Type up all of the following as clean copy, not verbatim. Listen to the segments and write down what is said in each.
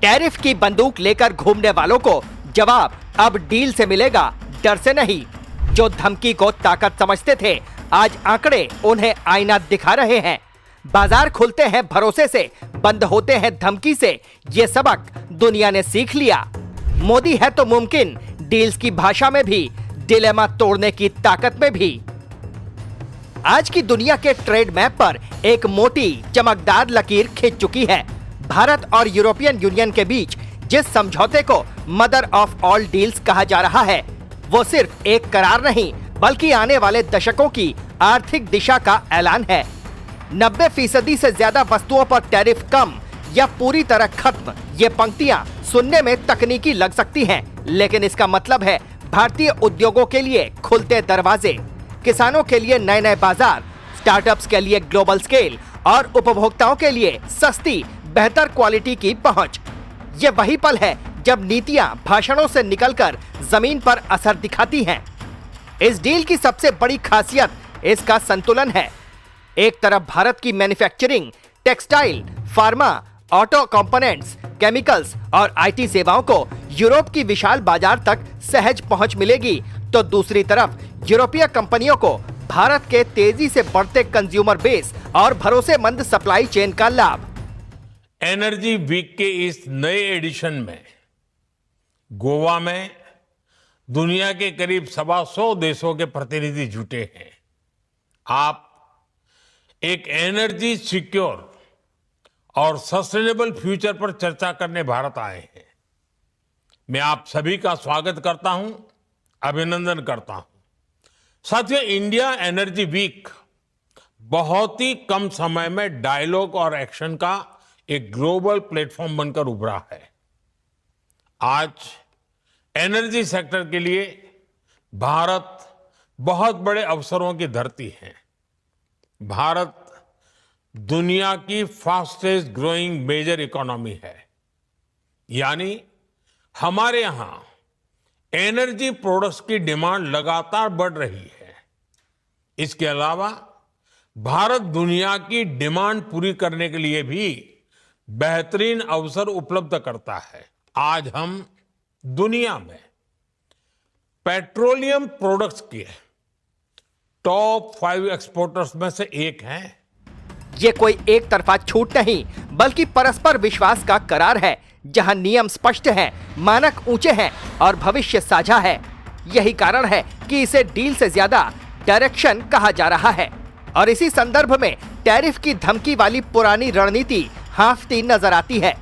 Tariff की बंदूक लेकर घूमने वालों को जवाब अब डील से मिलेगा, डर से नहीं। जो धमकी को ताकत समझते थे, आज आंकड़े उन्हें आईना दिखा रहे हैं। बाजार खुलते हैं भरोसे से, बंद होते हैं धमकी से। ये सबक दुनिया ने सीख लिया। मोदी है तो मुमकिन, डील्स की भाषा में भी, डिलेमा तोड़ने की ताकत में भी। आज की दुनिया के ट्रेड मैप पर एक मोटी चमकदार लकीर खिंच चुकी है। भारत और यूरोपियन यूनियन के बीच जिस समझौते को मदर ऑफ ऑल डील्स कहा जा रहा है, वो सिर्फ एक करार नहीं बल्कि आने वाले दशकों की आर्थिक दिशा का ऐलान है। 90% से ज्यादा वस्तुओं पर टैरिफ कम या पूरी तरह खत्म। ये पंक्तियां सुनने में तकनीकी लग सकती हैं, लेकिन इसका मतलब है भारतीय उद्योगों के लिए खुलते दरवाजे, किसानों के लिए नए नए बाजार, स्टार्टअप्स के लिए ग्लोबल स्केल और उपभोक्ताओं के लिए सस्ती बेहतर क्वालिटी की पहुंच। ये वही पल है जब नीतियां भाषणों से निकलकर जमीन पर असर दिखाती हैं। इस डील की सबसे बड़ी खासियत इसका संतुलन है। एक तरफ भारत की manufacturing, textile, pharma, auto components, chemicals और आईटी सेवाओं को यूरोप की विशाल बाजार तक सहज पहुंच मिलेगी, तो दूसरी तरफ यूरोपीय कंपनियों को भारत के तेजी से बढ़ते कंज्यूमर बेस और भरोसेमंद सप्लाई चेन का लाभ। एनर्जी वीक के इस नए एडिशन में गोवा में दुनिया के करीब 125 देशों के प्रतिनिधि जुटे हैं। आप एक एनर्जी सिक्योर और सस्टेनेबल फ्यूचर पर चर्चा करने भारत आए हैं। मैं आप सभी का स्वागत करता हूं, अभिनंदन करता हूं। साथियों, इंडिया एनर्जी वीक बहुत ही कम समय में डायलॉग और एक्शन का एक ग्लोबल प्लेटफॉर्म बनकर उभरा है। आज एनर्जी सेक्टर के लिए भारत बहुत बड़े अवसरों की धरती है। भारत दुनिया की फास्टेस्ट ग्रोइंग मेजर इकोनॉमी है, यानी हमारे यहां एनर्जी प्रोडक्ट्स की डिमांड लगातार बढ़ रही है। इसके अलावा भारत दुनिया की डिमांड पूरी करने के लिए भी बेहतरीन अवसर उपलब्ध करता है। आज हम दुनिया में पेट्रोलियम प्रोडक्ट्स के टॉप 5 एक्सपोर्टर्स में से एक हैं। ये कोई एक तरफा छूट नहीं बल्कि परस्पर विश्वास का करार है, जहां नियम स्पष्ट हैं, मानक ऊंचे हैं और भविष्य साझा है। यही कारण है कि इसे डील से ज्यादा डायरेक्शन कहा जा रहा है। और इसी संदर्भ में टैरिफ की धमकी वाली पुरानी रणनीति हांफती नजर आती है।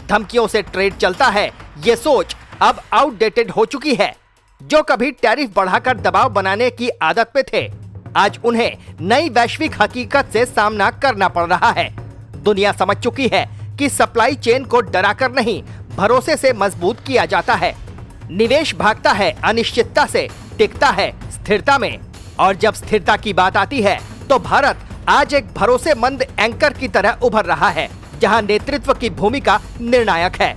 धमकियों से ट्रेड चलता है, ये सोच अब आउटडेटेड हो चुकी है। जो कभी टैरिफ बढ़ाकर दबाव बनाने की आदत पे थे, आज उन्हें नई वैश्विक हकीकत से सामना करना पड़ रहा है। दुनिया समझ चुकी है कि सप्लाई चेन को डराकर नहीं, भरोसे से मजबूत किया जाता है। निवेश भागता है अनिश्चितता से, टिकता है स्थिरता में। और जब स्थिरता की बात आती है तो भारत आज एक भरोसेमंद एंकर की तरह उभर रहा है, जहां नेतृत्व की भूमिका निर्णायक है।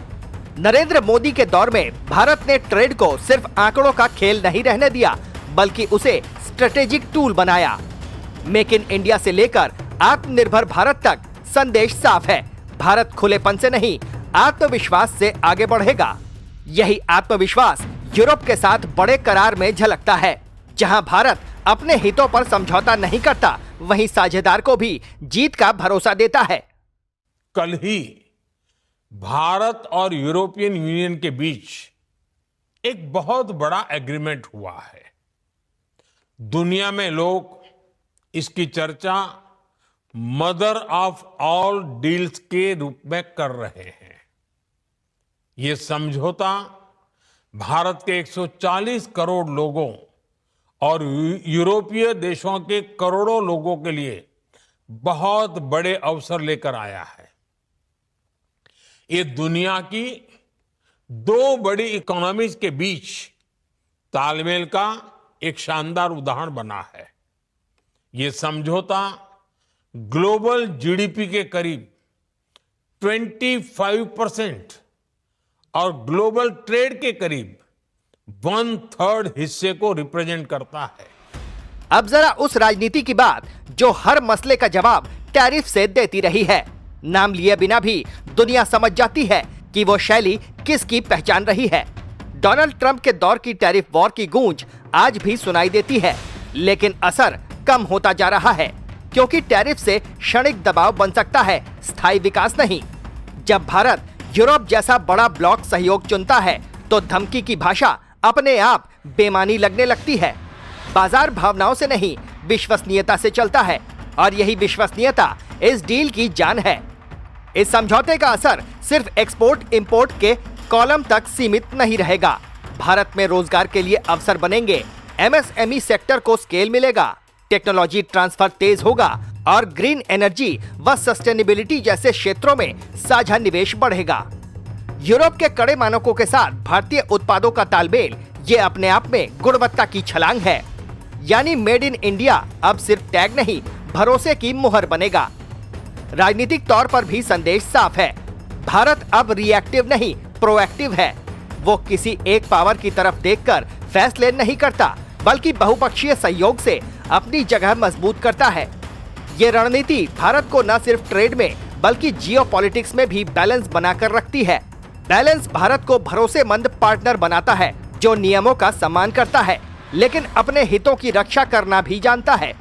नरेंद्र मोदी के दौर में भारत ने ट्रेड को सिर्फ आंकड़ों का खेल नहीं रहने दिया, बल्कि उसे स्ट्रेटेजिक टूल बनाया। मेक इन इंडिया से लेकर आत्मनिर्भर भारत तक संदेश साफ है। भारत खुलेपन से नहीं, आत्मविश्वास से आगे बढ़ेगा। यही आत्मविश्वास यूरोप के साथ बड़े करार में झलकता है। जहां भारत अपने हितों पर समझौता नहीं करता, वहीं साझेदार को भी जीत का भरोसा देता है। कल ही भारत और यूरोपियन यूनियन के बीच एक बहुत बड़ा एग्रीमेंट हुआ है। दुनिया में लोग इसकी चर्चा मदर ऑफ ऑल डील्स के रूप में कर रहे हैं। ये समझौता भारत के 140 करोड़ लोगों और यूरोपीय देशों के करोड़ों लोगों के लिए बहुत बड़े अवसर लेकर आया है। ये दुनिया की 2 बड़ी इकोनॉमीज के बीच तालमेल का एक शानदार उदाहरण बना है। ये समझौता ग्लोबल जीडीपी के करीब 25% और ग्लोबल ट्रेड के करीब 1/3 हिस्से को रिप्रेजेंट करता है। अब जरा उस राजनीति की बात जो हर मसले का जवाब टैरिफ से देती रही है। नाम लिए बिना भी दुनिया समझ जाती है कि वो शैली किसकी पहचान रही है। डोनाल्ड ट्रंप के दौर की टैरिफ वॉर की गूंज आज भी सुनाई देती है, लेकिन असर कम होता जा रहा है, क्योंकि टैरिफ से क्षणिक दबाव बन सकता है, स्थायी विकास नहीं। जब भारत यूरोप जैसा बड़ा ब्लॉक सहयोग चुनता है तो धमकी की भाषा अपने आप बेमानी लगने लगती है। बाजार भावनाओं से नहीं, विश्वसनीयता से चलता है, और यही विश्वसनीयता इस डील की जान है। इस समझौते का असर सिर्फ एक्सपोर्ट इंपोर्ट के कॉलम तक सीमित नहीं रहेगा। भारत में रोजगार के लिए अवसर बनेंगे, एमएसएमई सेक्टर को स्केल मिलेगा, टेक्नोलॉजी ट्रांसफर तेज होगा और ग्रीन एनर्जी व सस्टेनेबिलिटी जैसे क्षेत्रों में साझा निवेश बढ़ेगा। यूरोप के कड़े मानकों के साथ भारतीय उत्पादों का तालमेल ये अपने आप में गुणवत्ता की छलांग है। यानी मेड इन इंडिया अब सिर्फ टैग नहीं, भरोसे की मुहर बनेगा। राजनीतिक तौर पर भी संदेश साफ है, भारत अब रिएक्टिव नहीं, प्रोएक्टिव है। वो किसी एक पावर की तरफ देखकर फैसले नहीं करता, बल्कि बहुपक्षीय सहयोग से अपनी जगह मजबूत करता है। ये रणनीति भारत को न सिर्फ ट्रेड में बल्कि जियोपॉलिटिक्स में भी बैलेंस बनाकर रखती है। बैलेंस भारत को भरोसेमंद पार्टनर बनाता है, जो नियमों का सम्मान करता है, लेकिन अपने हितों की रक्षा करना भी जानता है।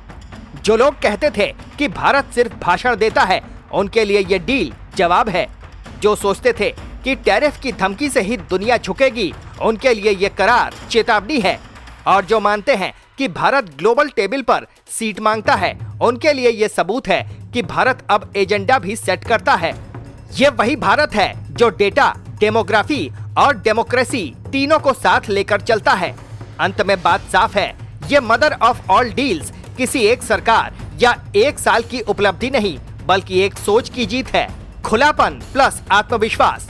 जो लोग कहते थे कि भारत सिर्फ भाषण देता है, उनके लिए ये डील जवाब है। जो सोचते थे कि टैरिफ की धमकी से ही दुनिया झुकेगी, उनके लिए ये करार चेतावनी है। और जो मानते हैं कि भारत ग्लोबल टेबल पर सीट मांगता है, उनके लिए ये सबूत है कि भारत अब एजेंडा भी सेट करता है। ये वही भारत है जो डेटा, डेमोग्राफी और डेमोक्रेसी तीनों को साथ लेकर चलता है। अंत में बात साफ है, ये मदर ऑफ ऑल डील्स किसी एक सरकार या एक साल की उपलब्धि नहीं, बल्कि एक सोच की जीत है, खुलापन प्लस आत्मविश्वास।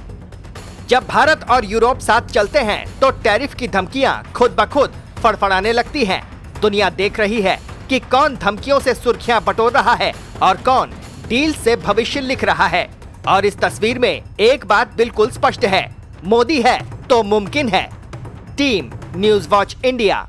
जब भारत और यूरोप साथ चलते हैं तो टैरिफ की धमकियां खुद ब खुद फड़फड़ाने लगती हैं। दुनिया देख रही है कि कौन धमकियों से सुर्खियां बटोर रहा है और कौन डील से भविष्य लिख रहा है। और इस तस्वीर में एक बात बिल्कुल स्पष्ट है, मोदी है तो मुमकिन है। Team news watch India.